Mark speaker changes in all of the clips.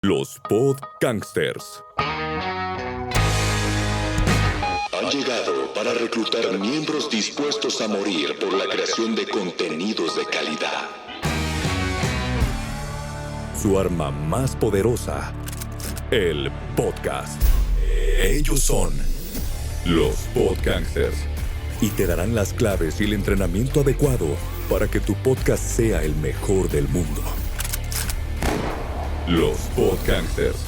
Speaker 1: Los Podcasters
Speaker 2: Han llegado para reclutar miembros dispuestos a morir por la creación de contenidos de calidad.
Speaker 1: Su arma más poderosa, el podcast. Ellos son los Podcasters y te darán las claves y el entrenamiento adecuado para que tu podcast sea el mejor del mundo. Los Podcasters.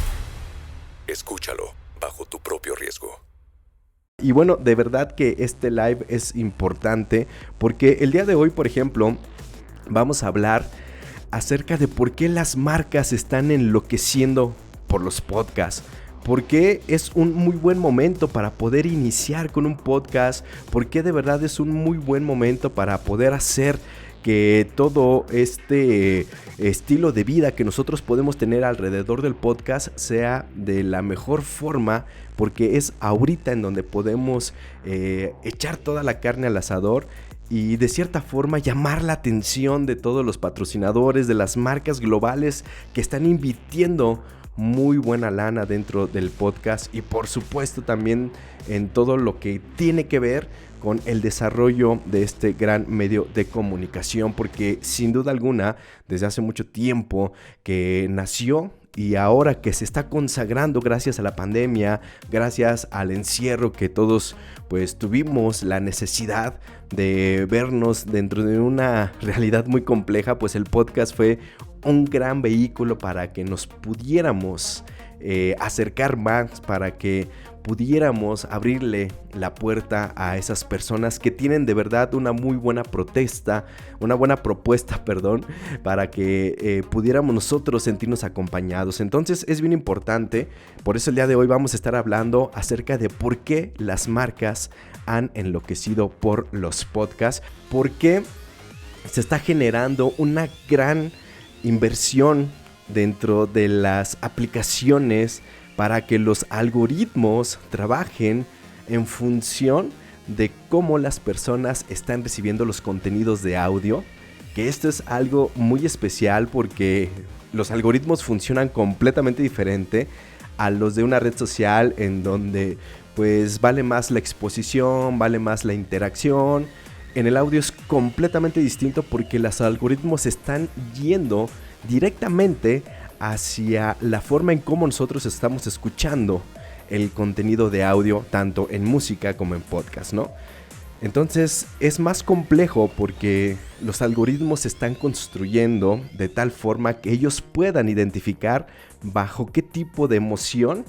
Speaker 1: Escúchalo bajo tu propio riesgo.
Speaker 3: Y bueno, de verdad que este live es importante porque el día de hoy, por ejemplo, vamos a hablar acerca de por qué las marcas están enloqueciendo por los podcasts. ¿Por qué es un muy buen momento para poder iniciar con un podcast? ¿Por qué de verdad es un muy buen momento para poder hacer que todo este estilo de vida que nosotros podemos tener alrededor del podcast sea de la mejor forma? Porque es ahorita en donde podemos echar toda la carne al asador y de cierta forma llamar la atención de todos los patrocinadores, de las marcas globales que están invirtiendo muy buena lana dentro del podcast y por supuesto también en todo lo que tiene que ver con el desarrollo de este gran medio de comunicación, porque sin duda alguna desde hace mucho tiempo que nació y ahora que se está consagrando gracias a la pandemia, gracias al encierro que todos pues tuvimos la necesidad de vernos dentro de una realidad muy compleja, pues el podcast fue un gran vehículo para que nos pudiéramos acercar más, para que pudiéramos abrirle la puerta a esas personas que tienen de verdad una muy buena propuesta, para que pudiéramos nosotros sentirnos acompañados. Entonces es bien importante, por eso el día de hoy vamos a estar hablando acerca de por qué las marcas han enloquecido por los podcasts, por qué se está generando una gran inversión dentro de las aplicaciones para que los algoritmos trabajen en función de cómo las personas están recibiendo los contenidos de audio, que esto es algo muy especial porque los algoritmos funcionan completamente diferente a los de una red social en donde pues vale más la exposición, vale más la interacción. En el audio es completamente distinto porque los algoritmos están yendo directamente hacia la forma en cómo nosotros estamos escuchando el contenido de audio, tanto en música como en podcast, ¿no? Entonces es más complejo porque los algoritmos se están construyendo de tal forma que ellos puedan identificar bajo qué tipo de emoción,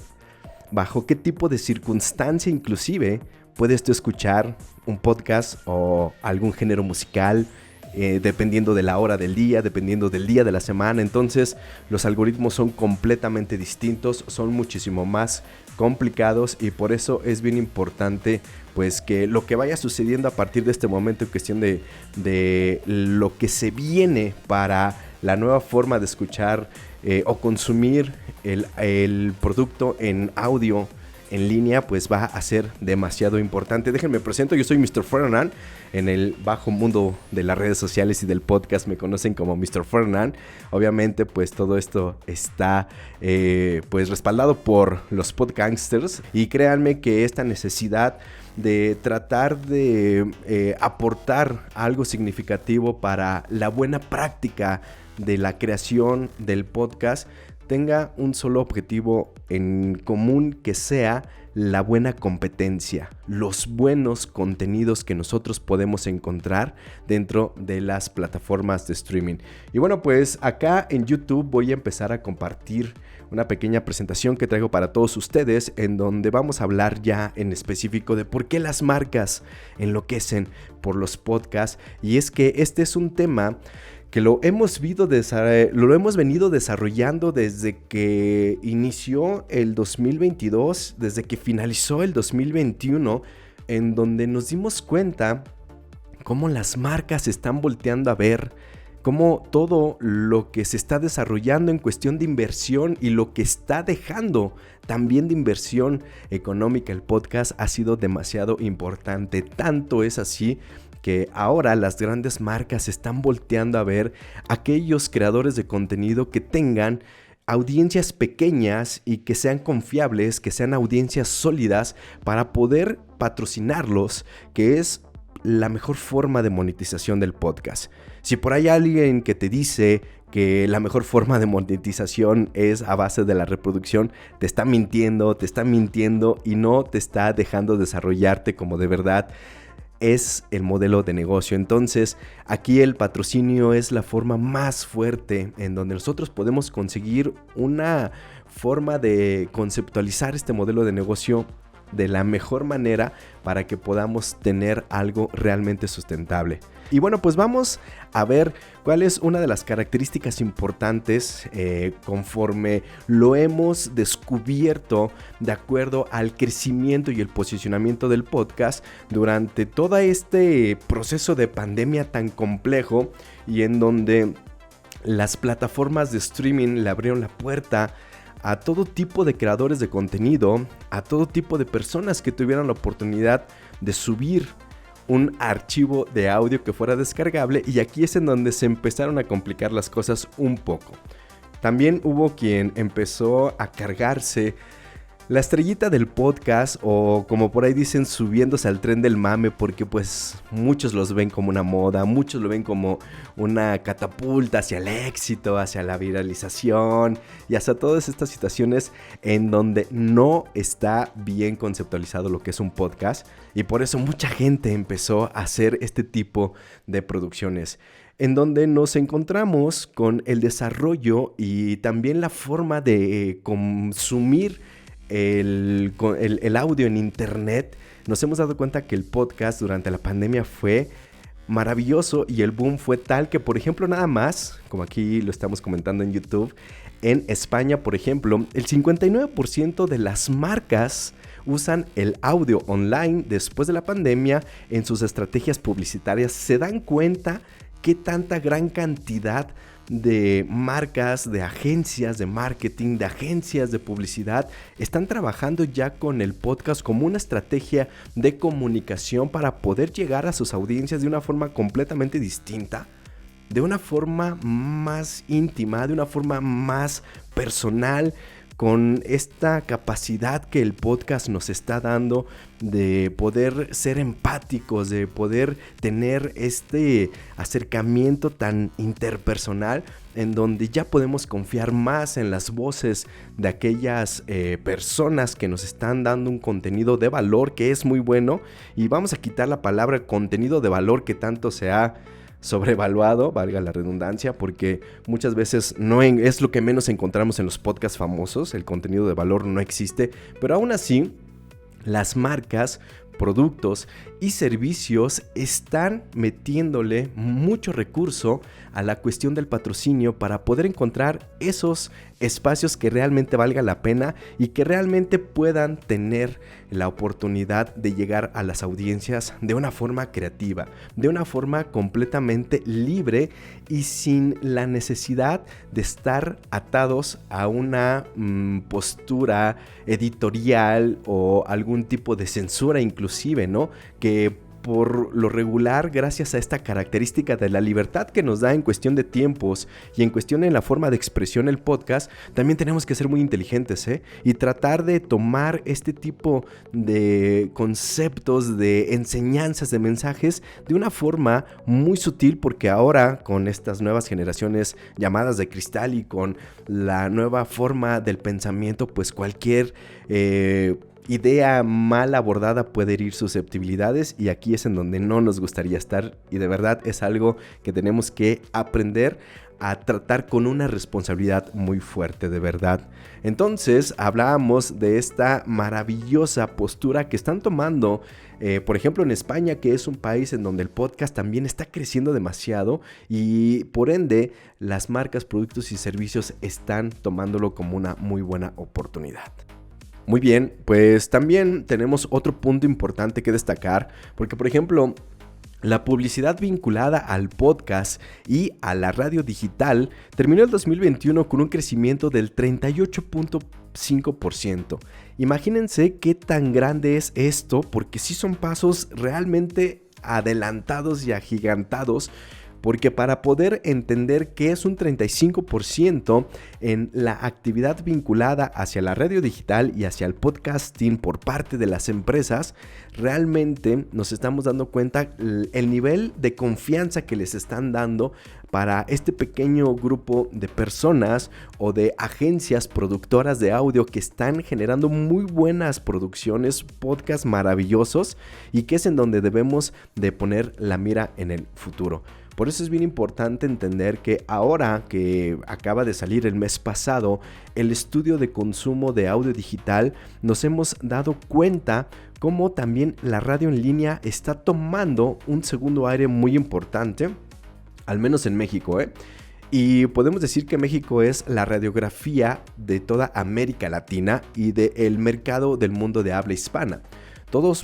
Speaker 3: bajo qué tipo de circunstancia inclusive puedes tú escuchar un podcast o algún género musical, dependiendo de la hora del día, dependiendo del día de la semana. Entonces los algoritmos son completamente distintos, son muchísimo más complicados y por eso es bien importante pues que lo que vaya sucediendo a partir de este momento en cuestión de lo que se viene para la nueva forma de escuchar o consumir el producto en audio en línea, pues va a ser demasiado importante. Déjenme presento, yo soy Mr. Fernand. En el bajo mundo de las redes sociales y del podcast me conocen como Mr. Fernand. Obviamente, pues todo esto está pues respaldado por los podcasters. Y créanme que esta necesidad de tratar de aportar algo significativo para la buena práctica de la creación del podcast tenga un solo objetivo en común, que sea la buena competencia, los buenos contenidos que nosotros podemos encontrar dentro de las plataformas de streaming. Y bueno, pues acá en YouTube voy a empezar a compartir una pequeña presentación que traigo para todos ustedes, en donde vamos a hablar ya en específico de por qué las marcas enloquecen por los podcasts. Y es que este es un tema que lo hemos venido desarrollando desde que inició el 2022, desde que finalizó el 2021, en donde nos dimos cuenta cómo las marcas están volteando a ver, cómo todo lo que se está desarrollando en cuestión de inversión y lo que está dejando también de inversión económica el podcast ha sido demasiado importante. Tanto es así que ahora las grandes marcas están volteando a ver aquellos creadores de contenido que tengan audiencias pequeñas y que sean confiables, que sean audiencias sólidas para poder patrocinarlos, que es la mejor forma de monetización del podcast. Si por ahí hay alguien que te dice que la mejor forma de monetización es a base de la reproducción, te está mintiendo y no te está dejando desarrollarte como de verdad es el modelo de negocio. Entonces, aquí el patrocinio es la forma más fuerte en donde nosotros podemos conseguir una forma de conceptualizar este modelo de negocio de la mejor manera para que podamos tener algo realmente sustentable. Y bueno, pues vamos a ver cuál es una de las características importantes conforme lo hemos descubierto de acuerdo al crecimiento y el posicionamiento del podcast durante todo este proceso de pandemia tan complejo y en donde las plataformas de streaming le abrieron la puerta a todo tipo de creadores de contenido, a todo tipo de personas que tuvieran la oportunidad de subir un archivo de audio que fuera descargable, y aquí es en donde se empezaron a complicar las cosas un poco. También hubo quien empezó a cargarse la estrellita del podcast, o como por ahí dicen, subiéndose al tren del mame, porque pues muchos los ven como una moda, muchos lo ven como una catapulta hacia el éxito, hacia la viralización y hasta todas estas situaciones en donde no está bien conceptualizado lo que es un podcast, y por eso mucha gente empezó a hacer este tipo de producciones en donde nos encontramos con el desarrollo y también la forma de consumir el audio en internet. Nos hemos dado cuenta que el podcast durante la pandemia fue maravilloso y el boom fue tal que, por ejemplo, nada más, como aquí lo estamos comentando en YouTube, en España, por ejemplo, el 59% de las marcas usan el audio online después de la pandemia en sus estrategias publicitarias. Se dan cuenta qué tanta gran cantidad de marcas, de agencias de marketing, de agencias de publicidad están trabajando ya con el podcast como una estrategia de comunicación para poder llegar a sus audiencias de una forma completamente distinta, de una forma más íntima, de una forma más personal, con esta capacidad que el podcast nos está dando de poder ser empáticos, de poder tener este acercamiento tan interpersonal en donde ya podemos confiar más en las voces de aquellas personas que nos están dando un contenido de valor que es muy bueno. Y vamos a quitar la palabra contenido de valor que tanto se ha sobrevaluado, valga la redundancia, porque muchas veces es lo que menos encontramos en los podcasts famosos. El contenido de valor no existe, pero aún así las marcas, productos y servicios están metiéndole mucho recurso a la cuestión del patrocinio para poder encontrar esos espacios que realmente valga la pena y que realmente puedan tener la oportunidad de llegar a las audiencias de una forma creativa, de una forma completamente libre y sin la necesidad de estar atados a una postura editorial o algún tipo de censura inclusive, ¿no? Que por lo regular, gracias a esta característica de la libertad que nos da en cuestión de tiempos y en cuestión en la forma de expresión el podcast, también tenemos que ser muy inteligentes, y tratar de tomar este tipo de conceptos, de enseñanzas, de mensajes de una forma muy sutil, porque ahora con estas nuevas generaciones llamadas de cristal y con la nueva forma del pensamiento, pues cualquier idea mal abordada puede herir susceptibilidades, y aquí es en donde no nos gustaría estar, y de verdad es algo que tenemos que aprender a tratar con una responsabilidad muy fuerte, de verdad. Entonces hablábamos de esta maravillosa postura que están tomando, por ejemplo en España, que es un país en donde el podcast también está creciendo demasiado y por ende las marcas, productos y servicios están tomándolo como una muy buena oportunidad. Muy bien, pues también tenemos otro punto importante que destacar, porque por ejemplo, la publicidad vinculada al podcast y a la radio digital terminó el 2021 con un crecimiento del 38.5%. Imagínense qué tan grande es esto, porque sí son pasos realmente adelantados y agigantados porque para poder entender qué es un 35% en la actividad vinculada hacia la radio digital y hacia el podcasting por parte de las empresas, realmente nos estamos dando cuenta el nivel de confianza que les están dando para este pequeño grupo de personas o de agencias productoras de audio que están generando muy buenas producciones, podcasts maravillosos, y que es en donde debemos de poner la mira en el futuro. Por eso es bien importante entender que ahora que acaba de salir el mes pasado el estudio de consumo de audio digital, nos hemos dado cuenta cómo también la radio en línea está tomando un segundo aire muy importante, al menos en México, Y podemos decir que México es la radiografía de toda América Latina y del mercado del mundo de habla hispana. Todo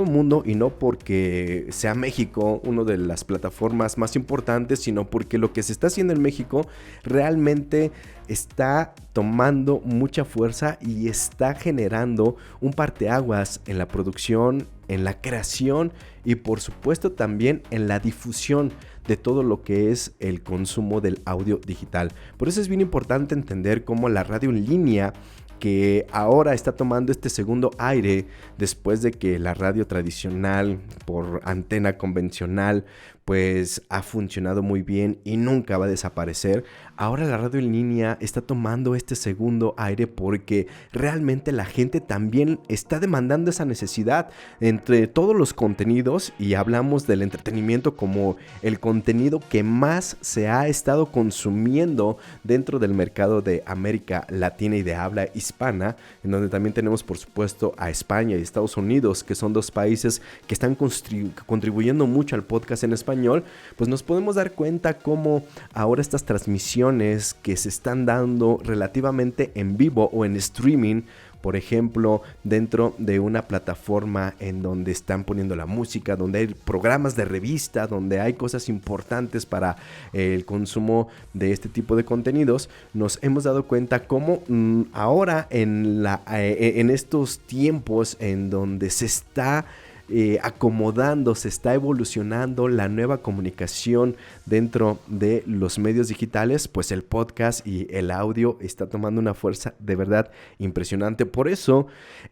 Speaker 3: mundo, y no porque sea México una de las plataformas más importantes, sino porque lo que se está haciendo en México realmente está tomando mucha fuerza y está generando un parteaguas en la producción, en la creación y por supuesto también en la difusión de todo lo que es el consumo del audio digital. Por eso es bien importante entender cómo la radio en línea, que ahora está tomando este segundo aire después de que la radio tradicional por antena convencional pues ha funcionado muy bien y nunca va a desaparecer. Ahora la radio en línea está tomando este segundo aire porque realmente la gente también está demandando esa necesidad entre todos los contenidos, y hablamos del entretenimiento como el contenido que más se ha estado consumiendo dentro del mercado de América Latina y de habla hispana, en donde también tenemos por supuesto a España y Estados Unidos, que son dos países que están contribuyendo mucho al podcast en español. Pues nos podemos dar cuenta cómo ahora estas transmisiones que se están dando relativamente en vivo o en streaming, por ejemplo, dentro de una plataforma en donde están poniendo la música, donde hay programas de revista, donde hay cosas importantes para el consumo de este tipo de contenidos, nos hemos dado cuenta cómo ahora en estos tiempos en donde se está acomodando, se está evolucionando la nueva comunicación dentro de los medios digitales, pues el podcast y el audio está tomando una fuerza de verdad impresionante. Por eso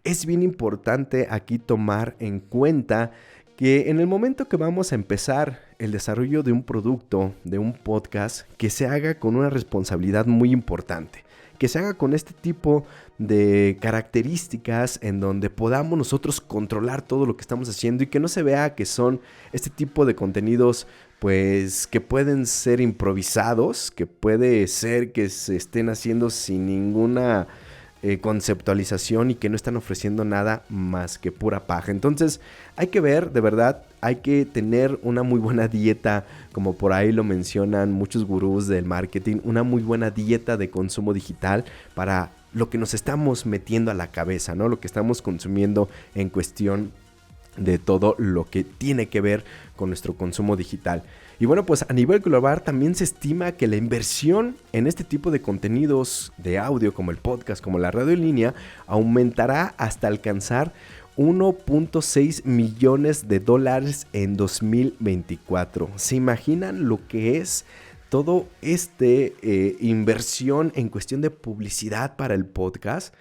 Speaker 3: es bien importante aquí tomar en cuenta que en el momento que vamos a empezar el desarrollo de un producto, de un podcast, que se haga con una responsabilidad muy importante, que se haga con este tipo de características en donde podamos nosotros controlar todo lo que estamos haciendo y que no se vea que son este tipo de contenidos pues que pueden ser improvisados, que puede ser que se estén haciendo sin ninguna conceptualización y que no están ofreciendo nada más que pura paja. Entonces hay que ver, de verdad, hay que tener una muy buena dieta, como por ahí lo mencionan muchos gurús del marketing, una muy buena dieta de consumo digital para lo que nos estamos metiendo a la cabeza, ¿no? Lo que estamos consumiendo en cuestión de todo lo que tiene que ver con nuestro consumo digital. Y bueno, pues a nivel global también se estima que la inversión en este tipo de contenidos de audio como el podcast, como la radio en línea, aumentará hasta alcanzar 1.6 millones de dólares en 2024. ¿Se imaginan lo que es todo inversión en cuestión de publicidad para el podcast?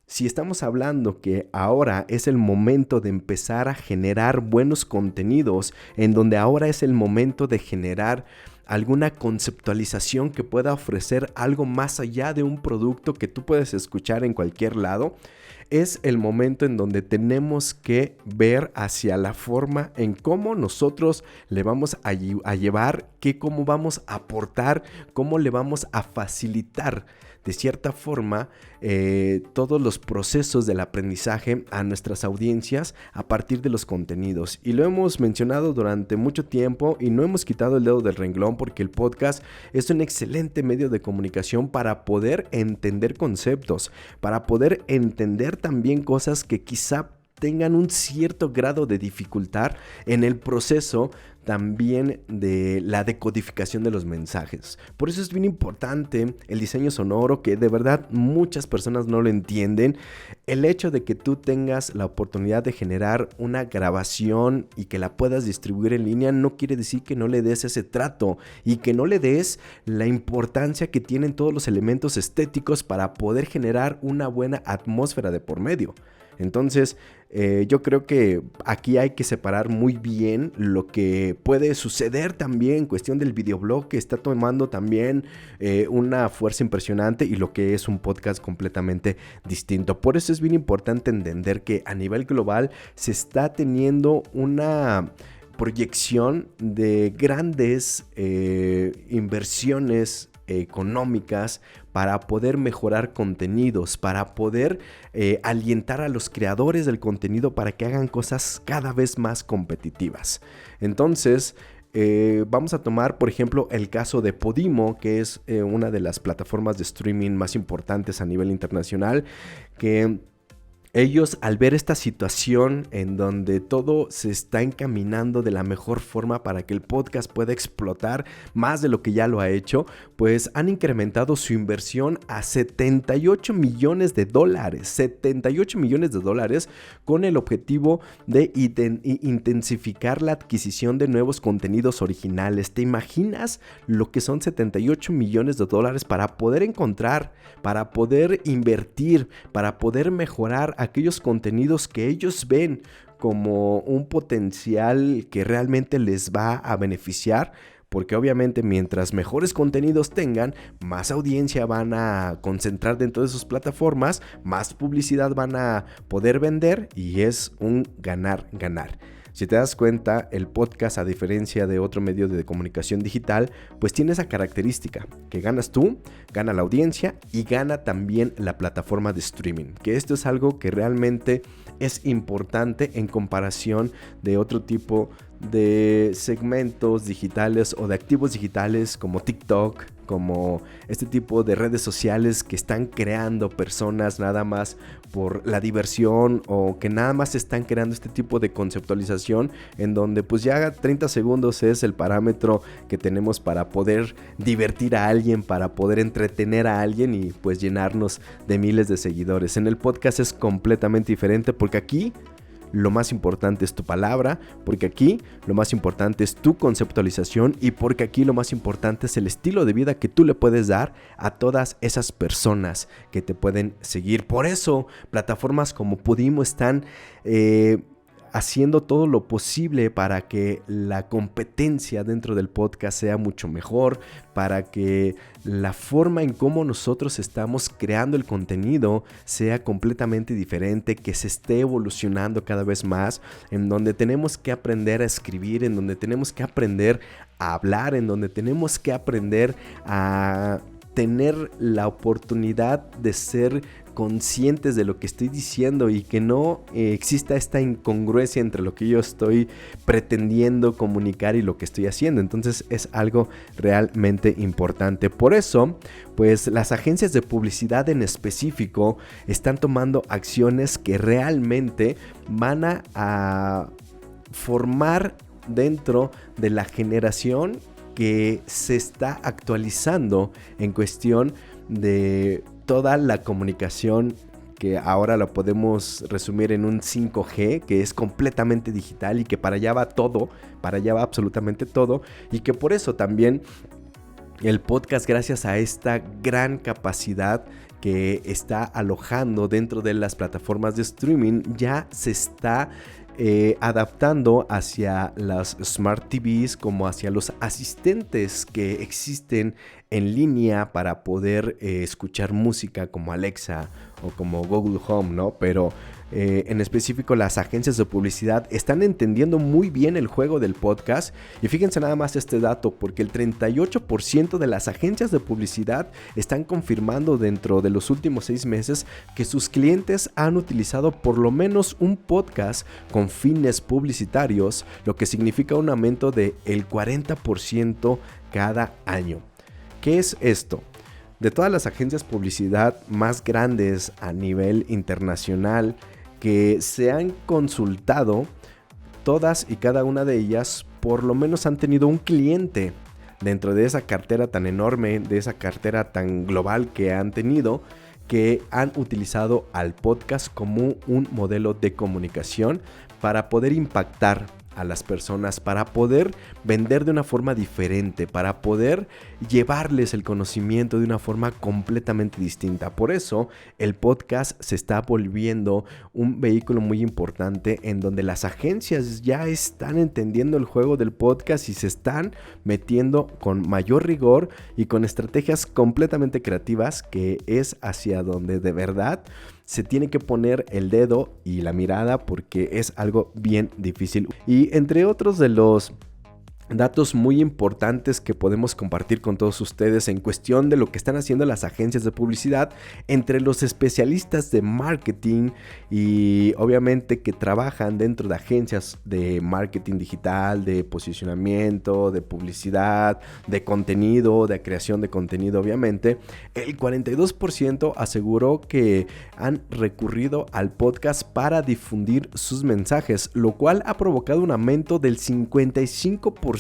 Speaker 3: Si estamos hablando que ahora es el momento de empezar a generar buenos contenidos, en donde ahora es el momento de generar alguna conceptualización que pueda ofrecer algo más allá de un producto que tú puedes escuchar en cualquier lado, es el momento en donde tenemos que ver hacia la forma en cómo nosotros le vamos a llevar, cómo vamos a aportar, cómo le vamos a facilitar de cierta forma todos los procesos del aprendizaje a nuestras audiencias a partir de los contenidos. Y lo hemos mencionado durante mucho tiempo y no hemos quitado el dedo del renglón, porque el podcast es un excelente medio de comunicación para poder entender conceptos, para poder entender también cosas que quizá tengan un cierto grado de dificultad en el proceso también de la decodificación de los mensajes. Por eso es bien importante el diseño sonoro, que de verdad muchas personas no lo entienden. El hecho de que tú tengas la oportunidad de generar una grabación y que la puedas distribuir en línea no quiere decir que no le des ese trato y que no le des la importancia que tienen todos los elementos estéticos para poder generar una buena atmósfera de por medio. Entonces, yo creo que aquí hay que separar muy bien lo que puede suceder también en cuestión del videoblog, que está tomando también una fuerza impresionante, y lo que es un podcast completamente distinto. Por eso es bien importante entender que a nivel global se está teniendo una proyección de grandes inversiones económicas para poder mejorar contenidos, para poder alientar a los creadores del contenido para que hagan cosas cada vez más competitivas. Entonces, vamos a tomar, por ejemplo, el caso de Podimo, que es una de las plataformas de streaming más importantes a nivel internacional, que ellos, al ver esta situación en donde todo se está encaminando de la mejor forma para que el podcast pueda explotar más de lo que ya lo ha hecho, pues han incrementado su inversión a $78 millones. 78 millones de dólares, con el objetivo de intensificar la adquisición de nuevos contenidos originales. ¿Te imaginas lo que son 78 millones de dólares para poder encontrar, para poder invertir, para poder mejorar aquellos contenidos que ellos ven como un potencial que realmente les va a beneficiar? Porque obviamente mientras mejores contenidos tengan, más audiencia van a concentrar dentro de sus plataformas, más publicidad van a poder vender, y es un ganar-ganar. Si te das cuenta, el podcast, a diferencia de otro medio de comunicación digital, pues tiene esa característica, que ganas tú, gana la audiencia y gana también la plataforma de streaming. Que esto es algo que realmente es importante en comparación de otro tipo de segmentos digitales o de activos digitales como TikTok, como este tipo de redes sociales que están creando personas nada más por la diversión, o que nada más están creando este tipo de conceptualización en donde pues ya 30 segundos es el parámetro que tenemos para poder divertir a alguien, para poder entretener a alguien y pues llenarnos de miles de seguidores. En el podcast es completamente diferente, porque aquí lo más importante es tu palabra, porque aquí lo más importante es tu conceptualización, y porque aquí lo más importante es el estilo de vida que tú le puedes dar a todas esas personas que te pueden seguir. Por eso plataformas como Podimo están haciendo todo lo posible para que la competencia dentro del podcast sea mucho mejor, para que la forma en cómo nosotros estamos creando el contenido sea completamente diferente, que se esté evolucionando cada vez más, en donde tenemos que aprender a escribir, en donde tenemos que aprender a hablar, en donde tenemos que aprender a tener la oportunidad de ser conscientes de lo que estoy diciendo, y que no exista esta incongruencia entre lo que yo estoy pretendiendo comunicar y lo que estoy haciendo. Entonces es algo realmente importante. Por eso, pues las agencias de publicidad en específico están tomando acciones que realmente van a formar dentro de la generación que se está actualizando en cuestión de toda la comunicación, que ahora la podemos resumir en un 5G, que es completamente digital y que para allá va todo, para allá va absolutamente todo, y que por eso también el podcast, gracias a esta gran capacidad que está alojando dentro de las plataformas de streaming, ya se está adaptando hacia las Smart TVs, como hacia los asistentes que existen en línea para poder escuchar música, como Alexa o como Google Home, ¿no? Pero en específico las agencias de publicidad están entendiendo muy bien el juego del podcast. Y fíjense nada más este dato, porque el 38% de las agencias de publicidad están confirmando dentro de los últimos 6 meses que sus clientes han utilizado por lo menos un podcast con fines publicitarios, lo que significa un aumento del 40% cada año. ¿Qué es esto? De todas las agencias de publicidad más grandes a nivel internacional que se han consultado, todas y cada una de ellas por lo menos han tenido un cliente dentro de esa cartera tan enorme, de esa cartera tan global que han tenido, que han utilizado al podcast como un modelo de comunicación para poder impactar a las personas, para poder vender de una forma diferente, para poder llevarles el conocimiento de una forma completamente distinta. Por eso el podcast se está volviendo un vehículo muy importante en donde las agencias ya están entendiendo el juego del podcast y se están metiendo con mayor rigor y con estrategias completamente creativas, que es hacia donde de verdad se tiene que poner el dedo y la mirada, porque es algo bien difícil. Y entre otros de los datos muy importantes que podemos compartir con todos ustedes en cuestión de lo que están haciendo las agencias de publicidad, entre los especialistas de marketing y obviamente que trabajan dentro de agencias de marketing digital, de posicionamiento, de publicidad, de contenido, de creación de contenido, obviamente, el 42% aseguró que han recurrido al podcast para difundir sus mensajes, lo cual ha provocado un aumento del 55%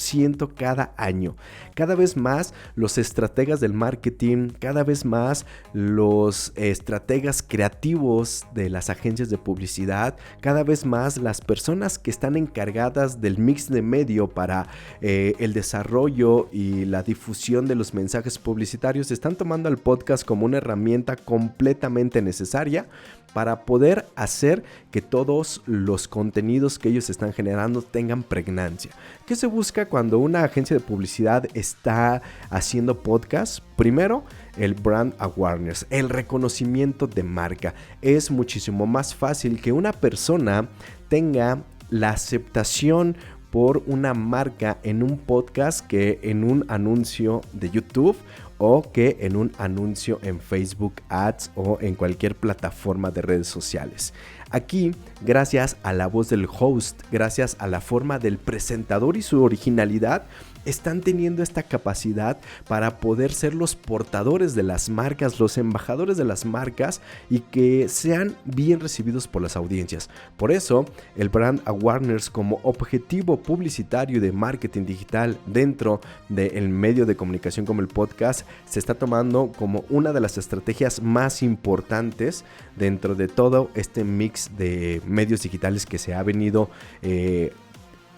Speaker 3: cada año. Cada vez más los estrategas del marketing, cada vez más los estrategas creativos de las agencias de publicidad, cada vez más las personas que están encargadas del mix de medio para el desarrollo y la difusión de los mensajes publicitarios están tomando el podcast como una herramienta completamente necesaria para poder hacer que todos los contenidos que ellos están generando tengan pregnancia. ¿Qué se busca cuando una agencia de publicidad está haciendo podcast? Primero, el brand awareness, el reconocimiento de marca. Es muchísimo más fácil que una persona tenga la aceptación por una marca en un podcast que en un anuncio de YouTube o que en un anuncio en Facebook Ads o en cualquier plataforma de redes sociales. Aquí, gracias a la voz del host, gracias a la forma del presentador y su originalidad, están teniendo esta capacidad para poder ser los portadores de las marcas, los embajadores de las marcas y que sean bien recibidos por las audiencias. Por eso, el brand awareness como objetivo publicitario de marketing digital dentro del medio de comunicación como el podcast se está tomando como una de las estrategias más importantes dentro de todo este mix de medios digitales que se ha venido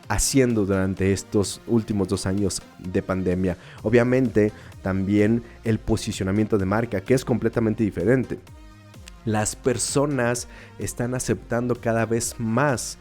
Speaker 3: haciendo durante estos últimos 2 años de pandemia. Obviamente también el posicionamiento de marca, que es completamente diferente. Las personas están aceptando cada vez más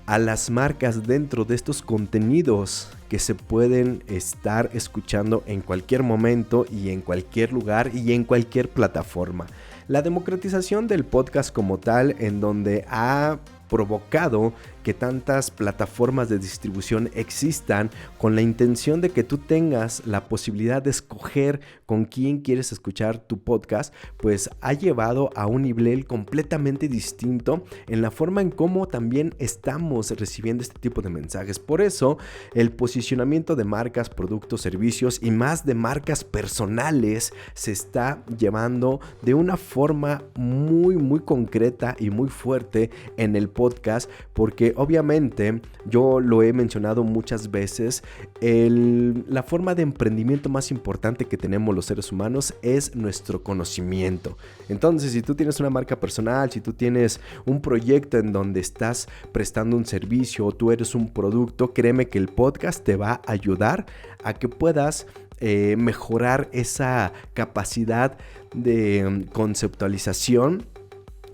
Speaker 3: a las marcas dentro de estos contenidos que se pueden estar escuchando en cualquier momento y en cualquier lugar y en cualquier plataforma. La democratización del podcast como tal, en donde ha provocado que tantas plataformas de distribución existan con la intención de que tú tengas la posibilidad de escoger con quién quieres escuchar tu podcast, pues ha llevado a un nivel completamente distinto en la forma en cómo también estamos recibiendo este tipo de mensajes. Por eso, el posicionamiento de marcas, productos, servicios y más de marcas personales se está llevando de una forma muy concreta y muy fuerte en el podcast, porque obviamente yo lo he mencionado muchas veces, la forma de emprendimiento más importante que tenemos los seres humanos es nuestro conocimiento. Entonces, si tú tienes una marca personal, si tú tienes un proyecto en donde estás prestando un servicio o tú eres un producto, créeme que el podcast te va a ayudar a que puedas mejorar esa capacidad de conceptualización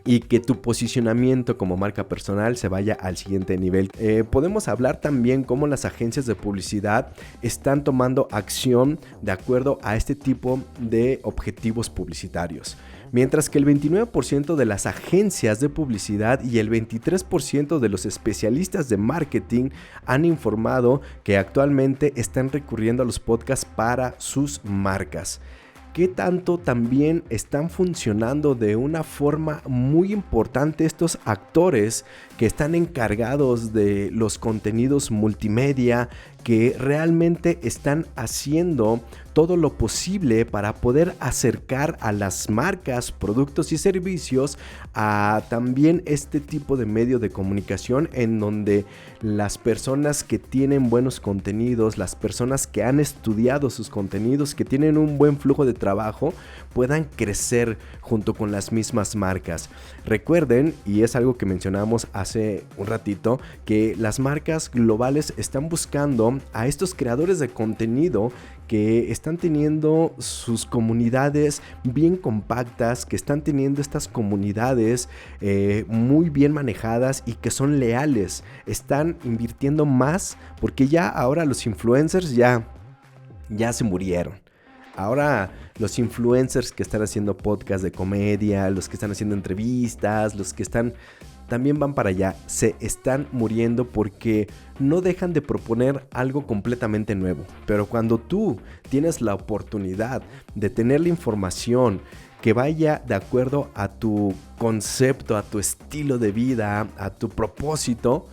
Speaker 3: y que tu posicionamiento como marca personal se vaya al siguiente nivel. Podemos hablar también cómo las agencias de publicidad están tomando acción de acuerdo a este tipo de objetivos publicitarios. Mientras que el 29% de las agencias de publicidad y el 23% de los especialistas de marketing han informado que actualmente están recurriendo a los podcasts para sus marcas. ¿Qué tanto también están funcionando de una forma muy importante estos actores que están encargados de los contenidos multimedia, que realmente están haciendo todo lo posible para poder acercar a las marcas, productos y servicios a también este tipo de medio de comunicación, en donde las personas que tienen buenos contenidos, las personas que han estudiado sus contenidos, que tienen un buen flujo de trabajo, puedan crecer junto con las mismas marcas. Recuerden, y es algo que mencionamos hace un ratito, que las marcas globales están buscando a estos creadores de contenido que están teniendo sus comunidades bien compactas, que están teniendo estas comunidades muy bien manejadas y que son leales. Están invirtiendo más porque ya ahora los influencers ya se murieron. Ahora los influencers que están haciendo podcasts de comedia, los que están haciendo entrevistas, los que están... también van para allá, se están muriendo porque no dejan de proponer algo completamente nuevo. Pero cuando tú tienes la oportunidad de tener la información que vaya de acuerdo a tu concepto, a tu estilo de vida, a tu propósito,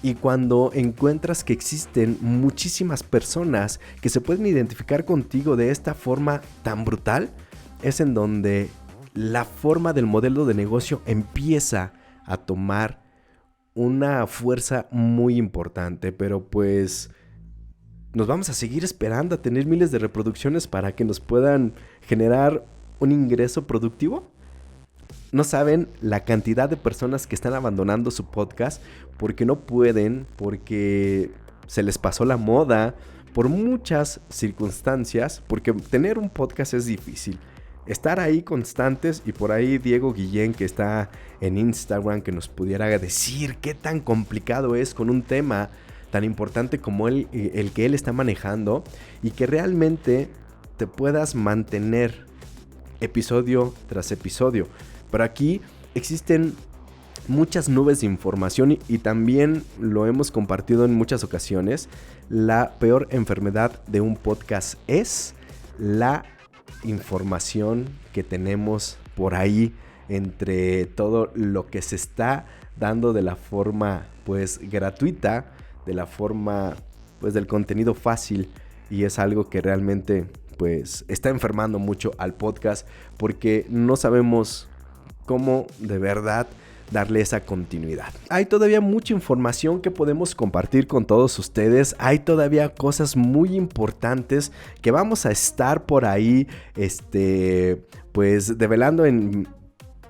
Speaker 3: y cuando encuentras que existen muchísimas personas que se pueden identificar contigo de esta forma tan brutal, es en donde la forma del modelo de negocio empieza a tomar una fuerza muy importante. Pero pues nos vamos a seguir esperando a tener miles de reproducciones para que nos puedan generar un ingreso productivo. No saben la cantidad de personas que están abandonando su podcast porque no pueden, porque se les pasó la moda, por muchas circunstancias, porque tener un podcast es difícil. Estar ahí constantes, y por ahí Diego Guillén, que está en Instagram, que nos pudiera decir qué tan complicado es con un tema tan importante como el que él está manejando, y que realmente te puedas mantener episodio tras episodio. Pero aquí existen muchas nubes de información y también lo hemos compartido en muchas ocasiones. La peor enfermedad de un podcast es la información que tenemos por ahí entre todo lo que se está dando de la forma pues gratuita, de la forma pues del contenido fácil, y es algo que realmente pues está enfermando mucho al podcast porque no sabemos cómo de verdad darle esa continuidad. Hay todavía mucha información que podemos compartir con todos ustedes. Hay todavía cosas muy importantes que vamos a estar por ahí pues develando en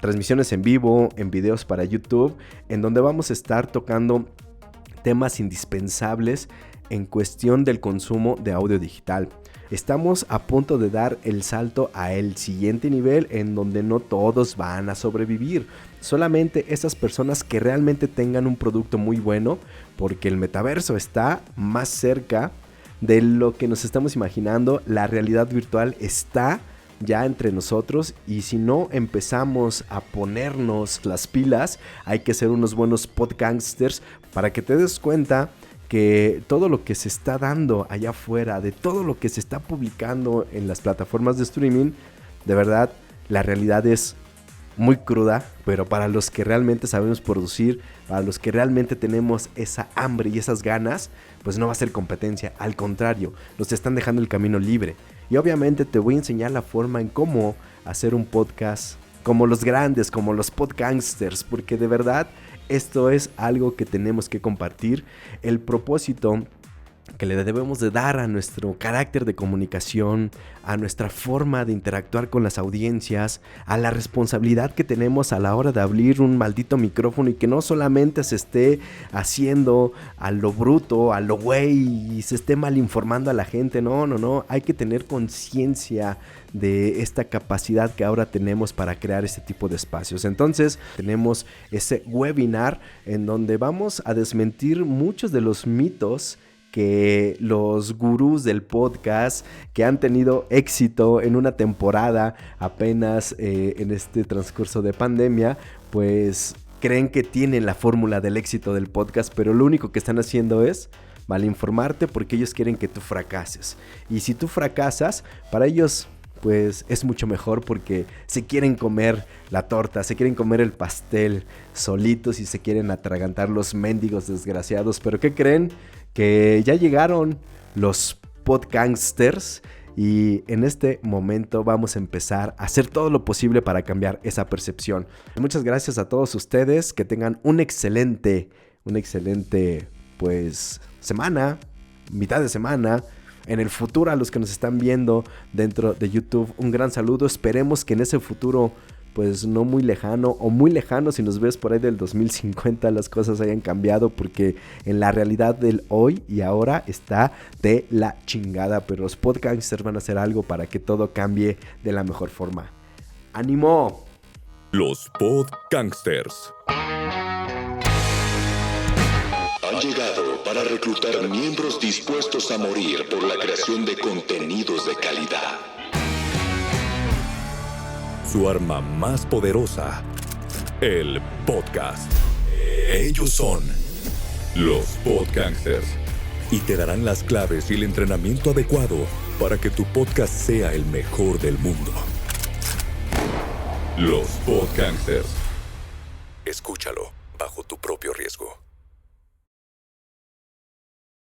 Speaker 3: transmisiones en vivo, en videos para YouTube, en donde vamos a estar tocando temas indispensables en cuestión del consumo de audio digital. Estamos a punto de dar el salto a el siguiente nivel, en donde no todos van a sobrevivir, solamente esas personas que realmente tengan un producto muy bueno, porque el metaverso está más cerca de lo que nos estamos imaginando. La realidad virtual está ya entre nosotros, y si no empezamos a ponernos las pilas, hay que ser unos buenos podcasters para que te des cuenta que todo lo que se está dando allá afuera, de todo lo que se está publicando en las plataformas de streaming, de verdad la realidad es muy cruda, pero para los que realmente sabemos producir, para los que realmente tenemos esa hambre y esas ganas, pues no va a ser competencia, al contrario, nos están dejando el camino libre. Y obviamente te voy a enseñar la forma en cómo hacer un podcast como los grandes, como los podcasters, porque de verdad esto es algo que tenemos que compartir. El propósito que le debemos de dar a nuestro carácter de comunicación, a nuestra forma de interactuar con las audiencias, a la responsabilidad que tenemos a la hora de abrir un maldito micrófono, y que no solamente se esté haciendo a lo bruto, a lo güey, y se esté mal informando a la gente. No, hay que tener conciencia de esta capacidad que ahora tenemos para crear este tipo de espacios. Entonces tenemos ese webinar en donde vamos a desmentir muchos de los mitos que los gurús del podcast que han tenido éxito en una temporada apenas en este transcurso de pandemia, pues creen que tienen la fórmula del éxito del podcast, pero lo único que están haciendo es malinformarte, porque ellos quieren que tú fracases. Y si tú fracasas, para ellos pues es mucho mejor porque se quieren comer la torta, se quieren comer el pastel solitos y se quieren atragantar los mendigos desgraciados. Pero ¿qué creen? Que ya llegaron los podcasters y en este momento vamos a empezar a hacer todo lo posible para cambiar esa percepción. Muchas gracias a todos ustedes, que tengan una excelente pues semana, mitad de semana. En el futuro, a los que nos están viendo dentro de YouTube, un gran saludo. Esperemos que en ese futuro, pues no muy lejano o muy lejano, si nos ves por ahí del 2050, las cosas hayan cambiado, porque en la realidad del hoy y ahora está de la chingada. Pero los podcasters van a hacer algo para que todo cambie de la mejor forma. ¡Ánimo!
Speaker 1: Los podcasters
Speaker 2: Han llegado para reclutar miembros dispuestos a morir por la creación de contenidos de calidad.
Speaker 1: Su arma más poderosa, el podcast. Ellos son los podcasters y te darán las claves y el entrenamiento adecuado para que tu podcast sea el mejor del mundo. Los podcasters. Escúchalo bajo tu propio riesgo.